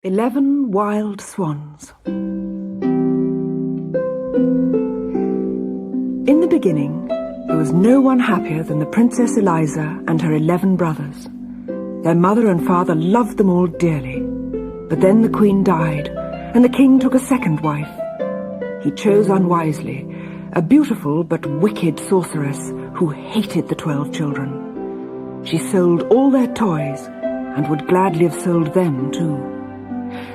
11 Wild Swans. In the beginning, there was no one happier than the Princess Eliza and her 11 brothers. Their mother and father loved them all dearly. But then the Queen died, and the King took a second wife. He chose unwisely, a beautiful but wicked sorceress who hated the 12 children. She sold all their toys, and would gladly have sold them too.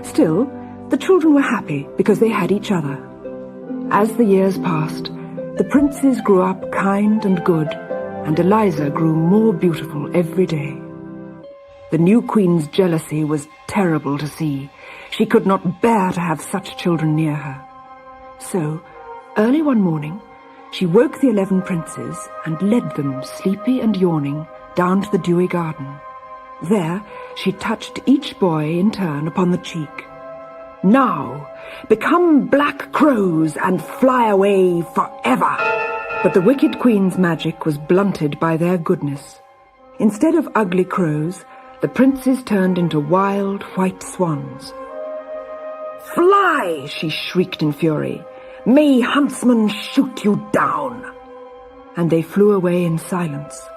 Still, the children were happy because they had each other. As the years passed, the princes grew up kind and good, and Eliza grew more beautiful every day. The new queen's jealousy was terrible to see. She could not bear to have such children near her. So, early one morning, she woke the 11 princes and led them, sleepy and yawning, down to the dewy garden. There, she touched each boy in turn upon the cheek. "Now, become black crows and fly away forever." But the wicked queen's magic was blunted by their goodness. Instead of ugly crows, the princes turned into wild white swans. "Fly!" she shrieked in fury. "May huntsmen shoot you down!" And they flew away in silence.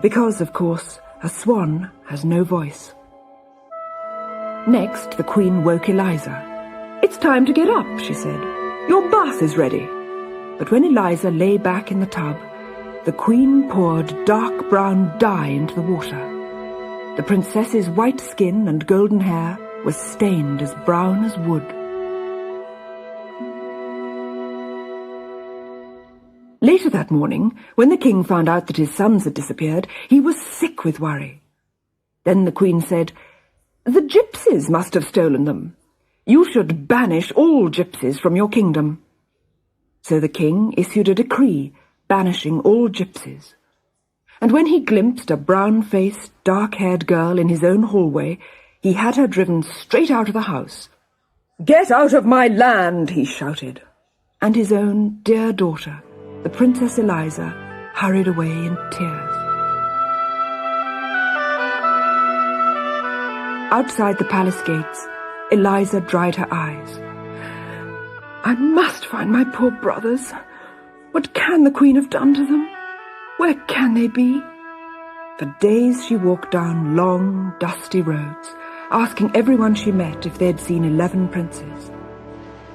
Because, of course, a swan has no voice. Next, the Queen woke Eliza. "It's time to get up," she said. "Your bath is ready." But when Eliza lay back in the tub, the Queen poured dark brown dye into the water. The princess's white skin and golden hair was stained as brown as wood. Later that morning, when the King found out that his sons had disappeared, he was sick with worry. Then the Queen said, "The gypsies must have stolen them. You should banish all gypsies from your kingdom." So the King issued a decree banishing all gypsies. And when he glimpsed a brown-faced, dark-haired girl in his own hallway, he had her driven straight out of the house. "Get out of my land!" he shouted. And his own dear daughter, the Princess Eliza, hurried away in tears. Outside the palace gates, Eliza dried her eyes. "I must find my poor brothers. What can the Queen have done to them? Where can they be?" For days she walked down long, dusty roads, asking everyone she met if they had seen 11 princes.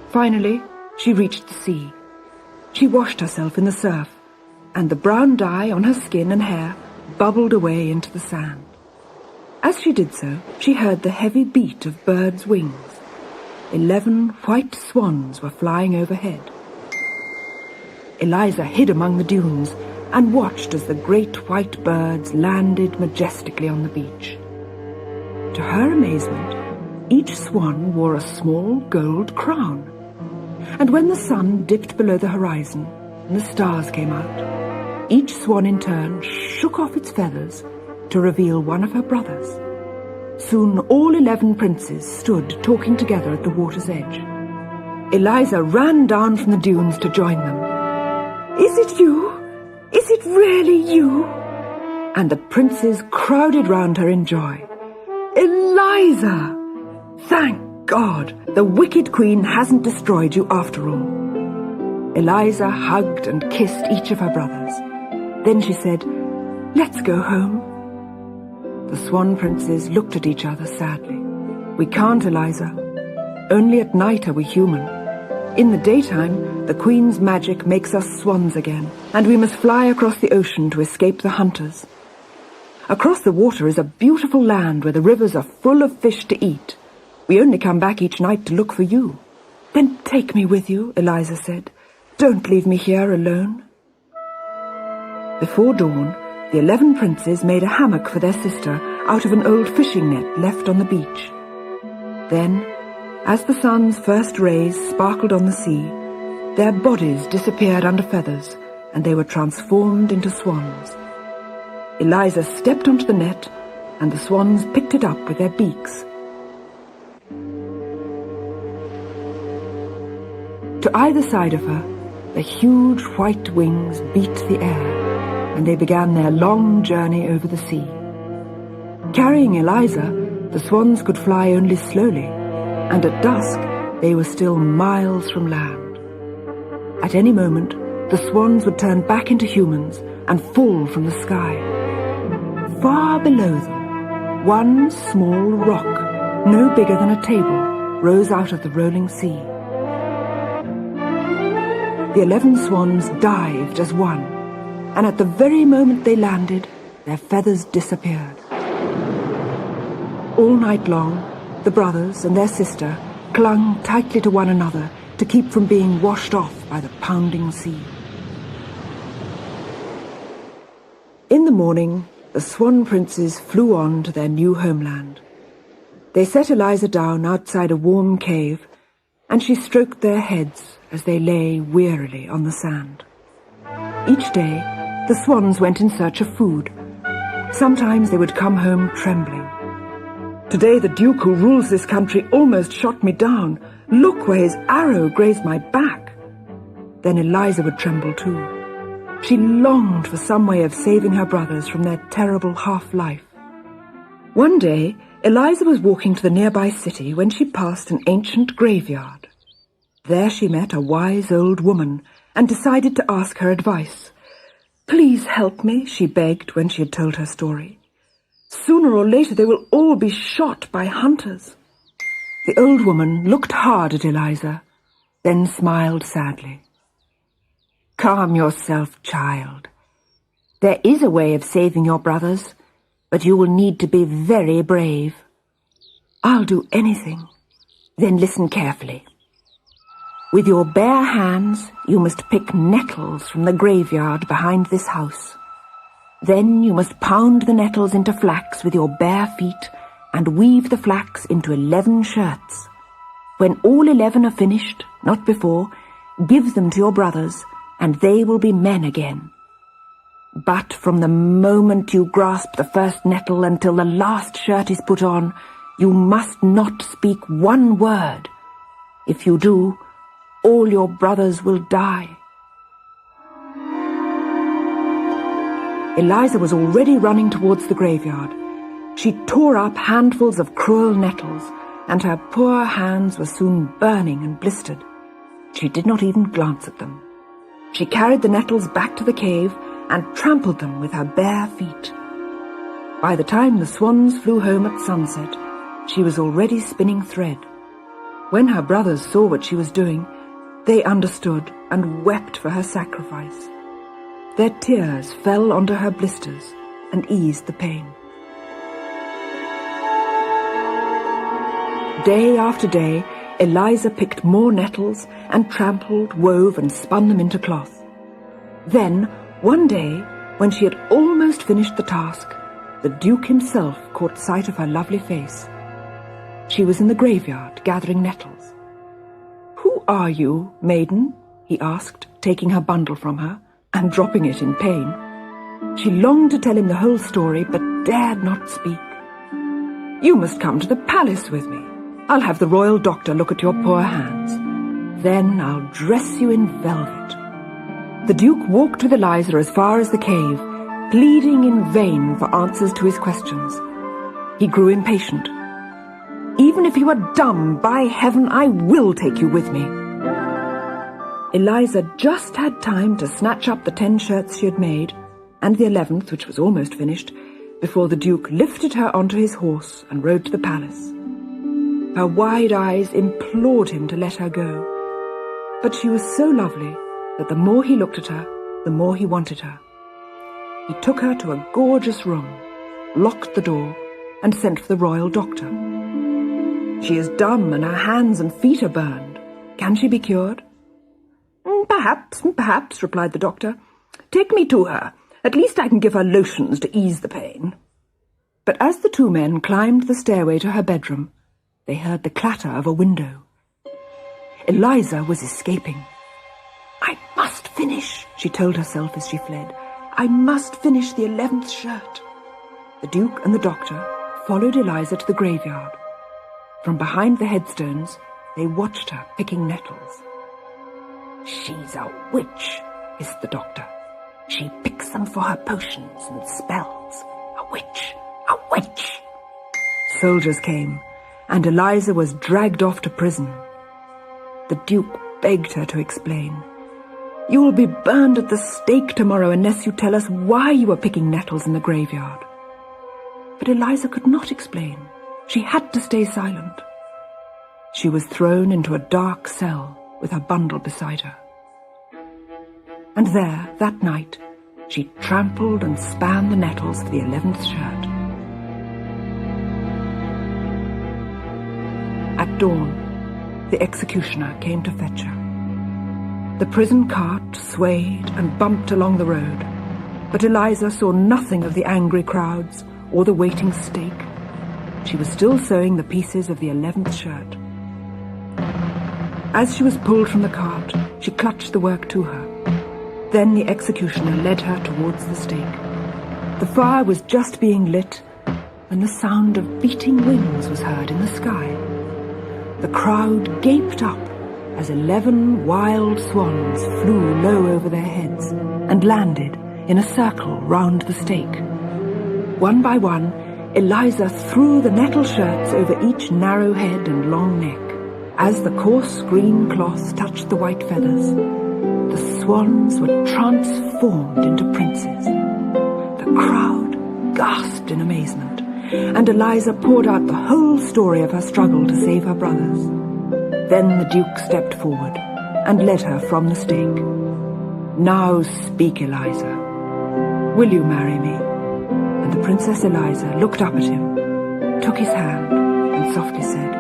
Finally, she reached the sea. She washed herself in the surf, and the brown dye on her skin and hair bubbled away into the sand. As she did so, she heard the heavy beat of birds' wings. 11 white swans were flying overhead. Eliza hid among the dunes and watched as the great white birds landed majestically on the beach. To her amazement, each swan wore a small gold crown. And when the sun dipped below the horizon and the stars came out, each swan in turn shook off its feathers to reveal one of her brothers. Soon all 11 princes stood talking together at the water's edge. Eliza ran down from the dunes to join them. "Is it you? Is it really you?" And the princes crowded round her in joy. "Eliza! Thank God, the wicked Queen hasn't destroyed you after all." Eliza hugged and kissed each of her brothers. Then she said, "Let's go home." The swan princes looked at each other sadly. "We can't, Eliza. Only at night are we human. In the daytime, the Queen's magic makes us swans again, and we must fly across the ocean to escape the hunters. Across the water is a beautiful land where the rivers are full of fish to eat. We only come back each night to look for you." "Then take me with you," Eliza said. "Don't leave me here alone." Before dawn, the 11 princes made a hammock for their sister out of an old fishing net left on the beach. Then, as the sun's first rays sparkled on the sea, their bodies disappeared under feathers, and they were transformed into swans. Eliza stepped onto the net, and the swans picked it up with their beaks. To either side of her, the huge white wings beat the air, and they began their long journey over the sea. Carrying Eliza, the swans could fly only slowly, and at dusk they were still miles from land. At any moment, the swans would turn back into humans and fall from the sky. Far below them, one small rock, no bigger than a table, rose out of the rolling sea. The 11 swans dived as one, and at the very moment they landed, their feathers disappeared. All night long, the brothers and their sister clung tightly to one another to keep from being washed off by the pounding sea. In the morning, the swan princes flew on to their new homeland. They set Eliza down outside a warm cave, and she stroked their heads as they lay wearily on the sand. Each day, the swans went in search of food. Sometimes they would come home trembling. "Today the Duke who rules this country almost shot me down. Look where his arrow grazed my back." Then Eliza would tremble too. She longed for some way of saving her brothers from their terrible half-life. One day, Eliza was walking to the nearby city when she passed an ancient graveyard. There she met a wise old woman and decided to ask her advice. "Please help me," she begged when she had told her story. "Sooner or later they will all be shot by hunters." The old woman looked hard at Eliza, then smiled sadly. "Calm yourself, child. There is a way of saving your brothers, but you will need to be very brave." "I'll do anything." "Then listen carefully. With your bare hands, you must pick nettles from the graveyard behind this house. Then you must pound the nettles into flax with your bare feet and weave the flax into 11 shirts. When all 11 are finished, not before, give them to your brothers, and they will be men again. But from the moment you grasp the first nettle until the last shirt is put on, you must not speak one word. If you do, all your brothers will die." Eliza was already running towards the graveyard. She tore up handfuls of cruel nettles, and her poor hands were soon burning and blistered. She did not even glance at them. She carried the nettles back to the cave and trampled them with her bare feet. By the time the swans flew home at sunset, she was already spinning thread. When her brothers saw what she was doing, they understood and wept for her sacrifice. Their tears fell onto her blisters and eased the pain. Day after day, Eliza picked more nettles and trampled, wove, and spun them into cloth. Then, one day, when she had almost finished the task, the Duke himself caught sight of her lovely face. She was in the graveyard gathering nettles. "Who are you, maiden?" he asked, taking her bundle from her and dropping it in pain. She longed to tell him the whole story, but dared not speak. "You must come to the palace with me. I'll have the royal doctor look at your poor hands. Then I'll dress you in velvet." The Duke walked with Eliza as far as the cave, pleading in vain for answers to his questions. He grew impatient. "Even if you are dumb, by heaven, I will take you with me." Eliza just had time to snatch up the 10 shirts she had made, and the 11th, which was almost finished, before the Duke lifted her onto his horse and rode to the palace. Her wide eyes implored him to let her go, but she was so lovely that the more he looked at her, the more he wanted her. He took her to a gorgeous room, locked the door, and sent for the royal doctor. "She is dumb and her hands and feet are burned. Can she be cured?" Perhaps, replied the doctor. "Take me to her. At least I can give her lotions to ease the pain." But as the 2 men climbed the stairway to her bedroom, they heard the clatter of a window. Eliza was escaping. "I must finish," she told herself as she fled. "I must finish the 11th shirt." The Duke and the doctor followed Eliza to the graveyard. From behind the headstones, they watched her picking nettles. "She's a witch," hissed the doctor. "She picks them for her potions and spells. A witch! A witch!" Soldiers came. and Eliza was dragged off to prison. The Duke begged her to explain. "You will be burned at the stake tomorrow unless you tell us why you were picking nettles in the graveyard." But Eliza could not explain. She had to stay silent. She was thrown into a dark cell with her bundle beside her. And there, that night, she trampled and span the nettles for the 11th shirt. At dawn, the executioner came to fetch her. The prison cart swayed and bumped along the road, but Eliza saw nothing of the angry crowds or the waiting stake. She was still sewing the pieces of the 11th shirt. As she was pulled from the cart, she clutched the work to her. Then the executioner led her towards the stake. The fire was just being lit when the sound of beating wings was heard in the sky. The crowd gaped up as 11 wild swans flew low over their heads and landed in a circle round the stake. One by one, Eliza threw the nettle shirts over each narrow head and long neck. As the coarse green cloth touched the white feathers, the swans were transformed into princes. The crowd gasped in amazement, and Eliza poured out the whole story of her struggle to save her brothers. Then the Duke stepped forward and led her from the stake. "Now speak, Eliza. Will you marry me?" And the Princess Eliza looked up at him, took his hand, and softly said,